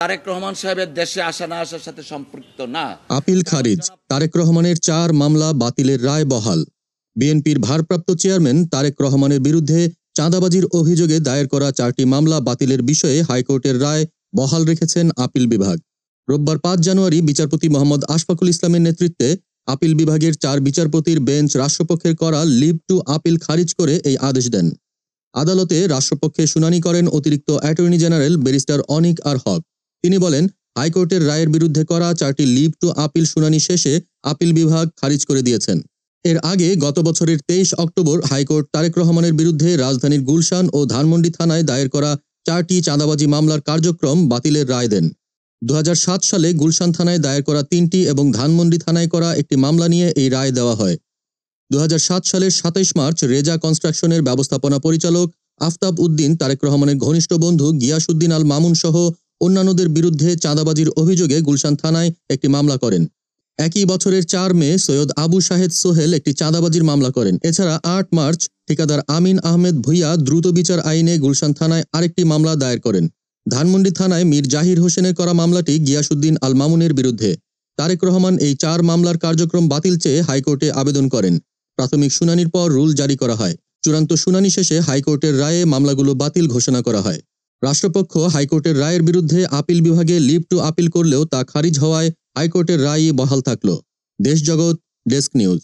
তারেক রহমান সাহেবের দেশে আসা না আসার সাথে সম্পৃক্ত না। আপিল খারিজ, তারেক রহমানের 4 মামলা বাতিলের রায় বহাল। বিএনপির ভারপ্রাপ্ত চেয়ারম্যান তারেক রহমানের বিরুদ্ধে চাঁদাবাজির অভিযোগে দায়ের করা 4টি মামলা বাতিলের বিষয়ে হাইকোর্টের রায় বহাল রেখেছেন আপিল বিভাগ। রোববার 5 জানুয়ারি বিচারপতি মোহাম্মদ আশফাকুল ইসলামের নেতৃত্বে আপিল বিভাগের 4 বিচারপতির বেঞ্চ রাষ্ট্রপক্ষের করা লিভ টু আপিল খারিজ করে এই আদেশ দেন। আদালতে রাষ্ট্রপক্ষে শুনানি করেন অতিরিক্ত অ্যাটর্নি জেনারেল ব্যারিস্টার অনিক আর হক। তিনি বলেন, হাইকোর্টের রায়ের বিরুদ্ধে করা 4টি লিভ টু আপিল শুনানি শেষে আপিল বিভাগ খারিজ করে দিয়েছেন। এর আগে গত বছরের 23 অক্টোবর হাইকোর্ট তারেক রহমানের বিরুদ্ধে রাজধানীর গুলশান ও ধানমন্ডি থানায় দায়ের করা 4টি চাঁদাবাজি মামলার কার্যক্রম বাতিলের রায় দেন। 2007 সালে গুলশান থানায় দায়ের করা 3টি এবং ধানমন্ডি থানায় করা একটি মামলা নিয়ে এই রায় দেওয়া হয়। 2007 সালের 27 মার্চ রেজা কনস্ট্রাকশনের ব্যবস্থাপনা পরিচালক আফতাব উদ্দিন তারেক রহমানের ঘনিষ্ঠ বন্ধু গিয়াসউদ্দিন আল মামুন সহ অন্যান্যদের বিরুদ্ধে চাঁদাবাজির অভিযোগে গুলশান থানায় একটি মামলা করেন। একই বছরের 4 মে সৈয়দ আবু শাহেদ সোহেল একটি চাঁদাবাজির মামলা করেন। এছাড়া 8 মার্চ ঠিকাদার আমিন আহমেদ ভুইয়া দ্রুত বিচার আইনে গুলশান থানায় আরেকটি মামলা দায়ের করেন। ধানমন্ডি থানায় মীর জাহির হোসেনের করা মামলাটি গিয়াসউদ্দিন আল মামুনের বিরুদ্ধে। তারেক রহমান এই 4 মামলার কার্যক্রম বাতিল চেয়ে হাইকোর্টে আবেদন করেন। প্রাথমিক শুনানির পর রুল জারি করা হয়। চূড়ান্ত শুনানি শেষে হাইকোর্টের রায়ে মামলাগুলো বাতিল ঘোষণা করা হয়। রাষ্ট্রপক্ষ হাইকোর্টের রায়ের বিরুদ্ধে আপিল বিভাগে লিভ টু আপিল করলেও তা খারিজ হওয়ায় হাইকোর্টের রায়ই বহাল থাকল। দেশ জগৎ ডেস্ক নিউজ।